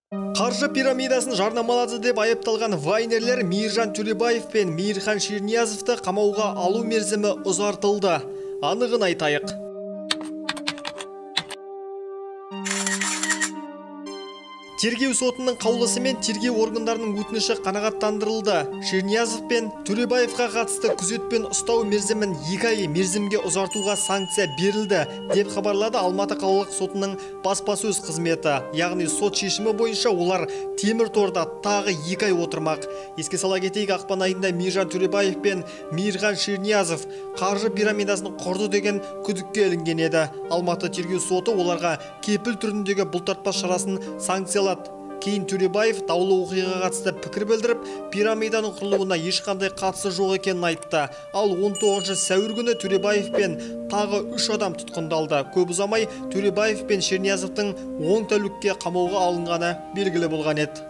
Қаржы пирамидасын жарнамалады деп айыпталған вайнерлер Мейіржан Төребаев пен Мейірхан Шерниязовты қамауға алу мерзімі ұзартылды. Анығын айтайық. Тергеу сотының қаулысымен тергеу органдарының өтініші қанағаттандырылды. Шерниязов пен Төребаевқа қатысты күзетпен ұстау мерзімін 2 ай мерзімге ұзартуға санкция берілді, деп хабарлады Алматы қалалық сотының баспасөз қызметі. Яғни сот шешімі бойынша олар темір торда тағы 2 ай отырмақ. Еске сала кетейік, ақпан айында Мейіржан Төребаев пен Мейірхан Шерниязов қаржы пирамидасын құрды деген күдікке ілінген еді. Алматы тергеу соты оларға кепіл түріндегі бұлтартпас шарасын санкциялады. Кейін Төребаев даулы оқиғаға қатысты пікір білдіріп, пирамиданың құрылуына ешқандай қатысы жоқ екенін айтты. Ал 19 сәуір күні Төребаев пен тағы 3 адам тұтқындалды. Көп ұзамай Төребаев пен Шерниязовтың 10 тәулікке қамауға алынғаны белгілі болған еді.